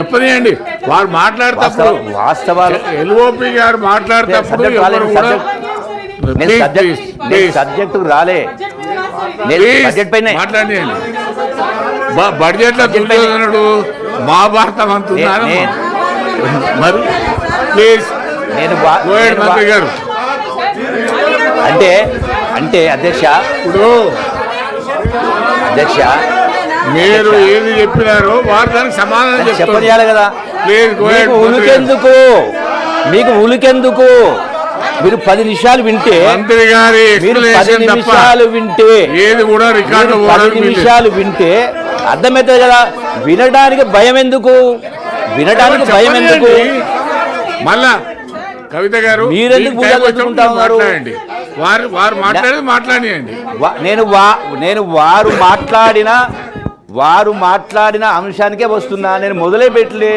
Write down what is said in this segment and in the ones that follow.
చెప్పనియండి. వారు మాట్లాడేటప్పుడు వాస్తవాలు ఎల్ఓపి గారు మాట్లాడేటప్పుడు సబ్జెక్టు రాలే బడ్జెట్ పైన మాట్లాడియండి. బడ్జెట్ లో దుర్యోధనుడు మహాభారతం అంటున్నారు. మరి ప్లీజ్ మంత్రి గారు అంటే అధ్యక్ష మీరు ఏది చెప్పినారో వారు దానికి సమాధానం చెప్పనియాలి కదా. మీకు ఉలికెందుకు మీరు 10 నిమిషాలు వింటే మంత్రి గారి 10 నిమిషాలు వింటే ఏది కూడా రికార్డు 10 నిమిషాలు వింటే అర్థమవుతుంది కదా. వినడానికి భయం ఎందుకు మళ్ళా కవిత గారు మీరెందుకు మాట్లాడండి. వారు మాట్లాడేది మాట్లాడియండి. నేను వారు మాట్లాడిన అంశానికే వస్తున్నా. నేను మొదలే పెట్టలే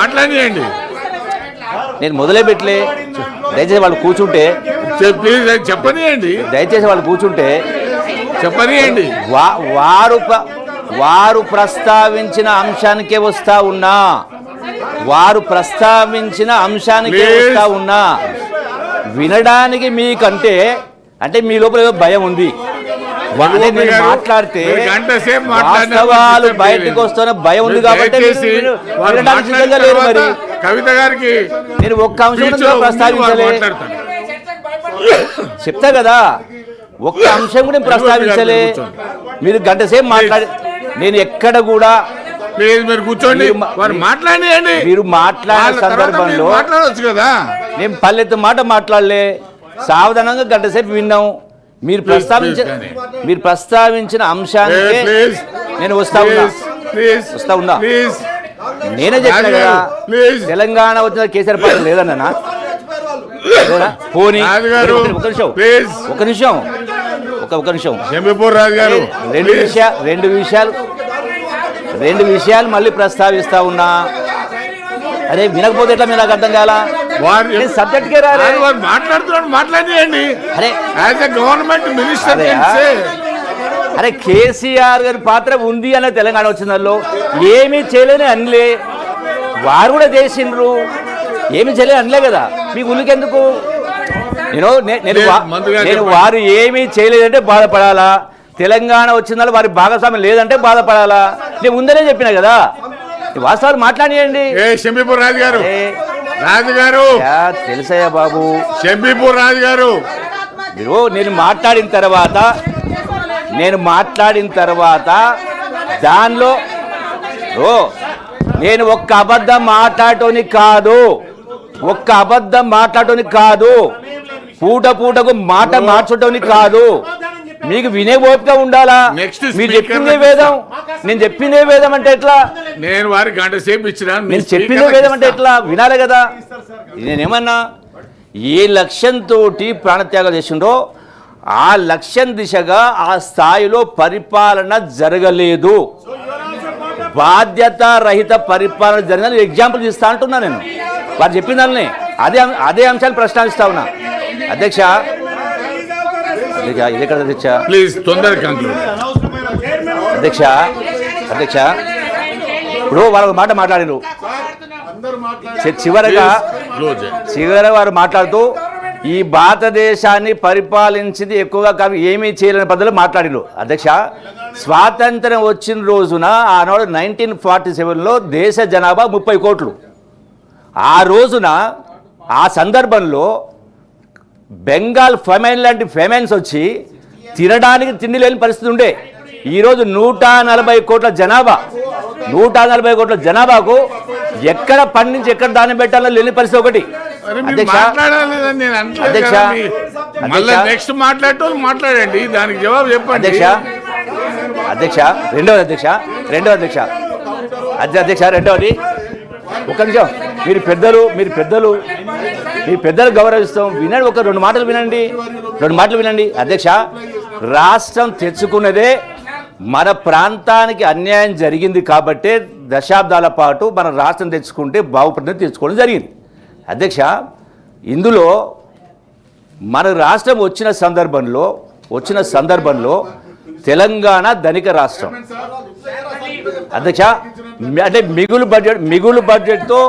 మాట్లాడియండి. దయచేసి వాళ్ళు కూర్చుంటే చెప్పనియండి. చెప్పనియండి. వారు ప్రస్తావించిన అంశానికే వస్తా ఉన్నా. వినడానికి మీకంటే అంటే మీ లోపల ఏదో భయం ఉంది. మాట్లాడితే వాస్తవాలు బయటకు వస్తున్న భయం ఉంది కాబట్టి లేదు. మరి కవిత గారికి నేను ఒక్క అంశం ప్రస్తావించలే చెప్తా కదా. ఒక్క అంశం కూడా ప్రస్తావించలే. మీరు గంట సేపు మాట్లాడి నేను ఎక్కడ కూడా మీరు కూర్చోండి. మీరు మాట్లాడే సందర్భంలో నేను పల్లెత్తు మాట మాట్లాడలే. సావధానంగా గంట సేపు విన్నాం. మీరు ప్రస్తావించిన అంశానికి నేను వస్తా ఉన్నా. నేనే చెప్పిన కదా తెలంగాణ వచ్చిన కేసీఆర్ పార్టీ లేదన్నా. పోనీ ఒక నిమిషం రెండు విషయాలు మళ్ళీ ప్రస్తావిస్తా ఉన్నా. అరే వినకపోతే ఎట్లా మీరు నాకు అర్థం కాలా. సబ్జెక్ట్కే మాట్లాడియండి. గవర్నమెంట్ మినిస్టర్ అరే కేసీఆర్ గారి పాత్ర ఉంది అనే తెలంగాణ వచ్చిందో ఏమీ చేయలేని అనలే. వారు కూడా చేసిండ్రు, ఏమీ చేయలేని అనలే కదా. మీకు ఉలికెందుకు? నేను వారు ఏమీ చేయలేదంటే బాధపడాలా, తెలంగాణ వచ్చిందో వారి భాగస్వామ్యం లేదంటే బాధపడాలా? నేను ఉందనే చెప్పినా కదా. వాస్తవాలు మాట్లాడియండి. షంబీపూర్ రాజు గారు తెలుసయ్యా బాబు. షంబీపూర్ రాజు గారు మీరు నేను మాట్లాడిన తర్వాత దానిలో నేను ఒక్క అబద్ధం మాట్లాడటానికి కాదు, పూటకు మాట మార్చడానికి కాదు. మీకు వినే ఓపిక ఉండాలా. మీరు చెప్పిందే వేదం, నేను చెప్పిందే వేదం అంటే ఎట్లా? నేను వారికి గంట సేపు ఇచ్చిన నేను చెప్పిందే వేదం అంటే ఎట్లా? వినాలి కదా. నేనేమన్నా ఏ లక్ష్యంతో ప్రాణత్యాగం చేసిండ్రో ఆ లక్ష్యం దిశగా ఆ స్థాయిలో పరిపాలన జరగలేదు. బాధ్యత రహిత పరిపాలన జరిగిన ఎగ్జాంపుల్ ఇస్తా అంటున్నా. నేను వారు చెప్పిన దాన్ని అదే అంశాలు ప్రస్తావిస్తా ఉన్నా. అధ్యక్ష ప్లీజ్ తొందరగా అధ్యక్ష ఇప్పుడు వాళ్ళ మాట మాట్లాడిరు. చివరగా వారు మాట్లాడుతూ ఈ భారతదేశాన్ని పరిపాలించింది ఎక్కువగా కాదు, ఏమీ చేయలేని పద్ధతిలో మాట్లాడిరు. అధ్యక్ష స్వాతంత్రం వచ్చిన రోజున ఆనాడు 1947లో దేశ జనాభా 30 కోట్లు. ఆ రోజున ఆ సందర్భంలో బెంగాల్ ఫెమైన్ లాంటి ఫెమైన్స్ వచ్చి తినడానికి తిండి లేని పరిస్థితి ఉండే. ఈరోజు 140 కోట్ల జనాభాకు ఎక్కడ పండించి ఎక్కడ దాన్ని పెట్టాలో లేని పరిస్థితి ఒకటి. మాట్లాడండి, దానికి జవాబు చెప్పండి. రెండవది ఒక నిమిషం. మీరు పెద్దలు గౌరవిస్తాం. వినండి, ఒక 2 మాటలు వినండి. అధ్యక్ష రాష్ట్రం తెచ్చుకున్నదే మన ప్రాంతానికి అన్యాయం జరిగింది కాబట్టే దశాబ్దాల పాటు మన రాష్ట్రం తెచ్చుకుంటే బాగుపడింది తెచ్చుకోవడం జరిగింది. అధ్యక్ష ఇందులో మన రాష్ట్రం వచ్చిన సందర్భంలో తెలంగాణ ధనిక రాష్ట్రం. అధ్యక్ష అంటే మిగులు బడ్జెట్తో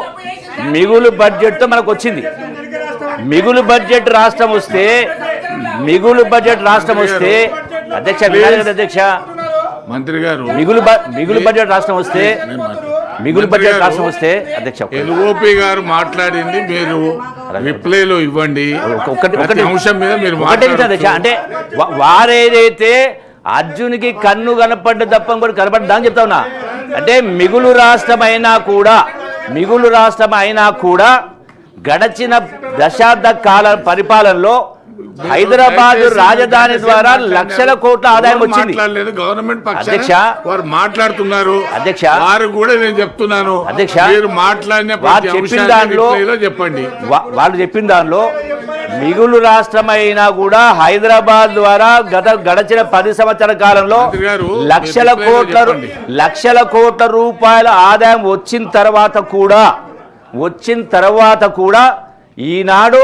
మనకు వచ్చింది. మిగులు బడ్జెట్ రాష్ట్రం వస్తే అధ్యక్ష వినాలి కదా అధ్యక్ష, మంత్రి గారు మిగులు బడ్జెట్ రాష్ట్రం వస్తే అధ్యక్ష ఎల్ఓపి గారు మాట్లాడింది మీరు రిప్లైలో ఇవ్వండి. ఒకటి అంశం మీద మీరు అధ్యక్ష, అంటే వారేదైతే అర్జునికి కన్ను కనపడ్డ తప్ప కూడా కనపడ్డా అని చెప్తా ఉన్నా. అంటే మిగులు రాష్ట్రం అయినా కూడా గడచిన దశాబ్ద కాల పరిపాలనలో హైదరాబాద్ రాజధాని ద్వారా లక్షల కోట్ల ఆదాయం వచ్చింది. గవర్నమెంట్ అధ్యక్ష వారు మాట్లాడుతున్నారు అధ్యక్ష, వారు కూడా నేను చెప్తున్నాను అధ్యక్ష, మీరు మాట్లాడిన చెప్పండి. వాళ్ళు చెప్పిన దానిలో మిగులు రాష్ట్రమైనా కూడా హైదరాబాద్ ద్వారా గడచిన 10 సంవత్సరాల కాలంలో లక్షల కోట్ల రూపాయల ఆదాయం వచ్చిన తర్వాత కూడా ఈనాడు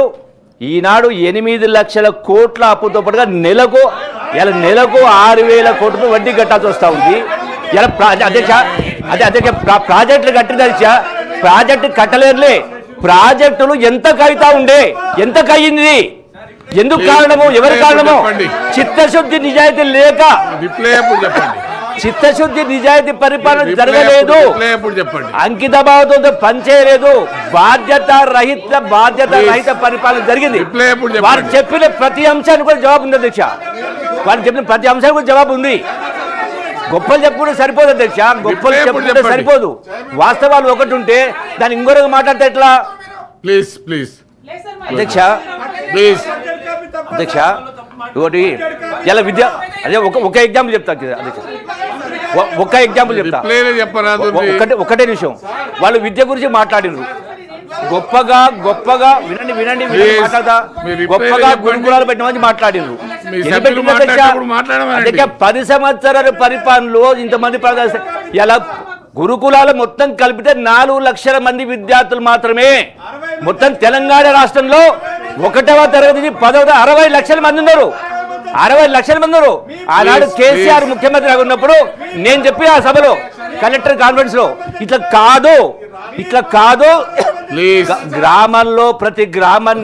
8 లక్షల కోట్ల అప్పుతో పాటుగా నెలకు 6,000 కోట్ల వడ్డీ కట్టాల్సి వస్తూ ఉంది. ఇలా అధ్యక్ష ప్రాజెక్టులు కట్టిన ప్రాజెక్టు కట్టలేరులే, ప్రాజెక్టులు ఎంత కవితా ఉండే, ఎంత కయ్యింది, ఎందుకు కారణము, ఎవరి కారణము? చిత్తశుద్ధి నిజాయితీ లేక, చిత్తశుద్ధి నిజాయితీ పరిపాలన జరగలేదు, అంకిత భావంతో పనిచేయలేదు, బాధ్యత రహిత పరిపాలన జరిగింది. వారు చెప్పిన ప్రతి అంశానికి కూడా జవాబు ఉంది అధ్యక్ష, వారు చెప్పిన ప్రతి అంశానికి కూడా జవాబు ఉంది. గొప్పలు చెప్పుకుంటే సరిపోదు అధ్యక్ష, గొప్పలు చెప్పుకుంటే సరిపోదు. వాస్తవాలు ఒకటి ఉంటే దాన్ని ఇంకొక మాట్లాడితే ఎట్లా? ప్లీజ్ అధ్యక్ష ఒకటి ఇలా విద్య అదే ఒక ఎగ్జాంపుల్ చెప్తా అధ్యక్ష, ఒకటే నిమిషం. వాళ్ళు విద్య గురించి మాట్లాడినారు గొప్పగా వినండి మాట్లాడతా, గొప్పగా గురుకులాలు పెట్టిన మాట్లాడినారు. 10 సంవత్సరాల పరిపాలనలో ఇంతమంది ఎలా గురుకులాలు మొత్తం కలిపితే 4 లక్షల మంది విద్యార్థులు మాత్రమే. మొత్తం తెలంగాణ రాష్ట్రంలో 1వ తరగతి నుంచి 10వ 60 లక్షల మంది ఉన్నారు. ఆనాడు కేసీఆర్ ముఖ్యమంత్రి ఉన్నప్పుడు నేను చెప్పిన ఆ సభలో కలెక్టర్ కాన్ఫరెన్స్ లో ఇట్లా కాదు, గ్రామంలో ప్రతి గ్రామాన్ని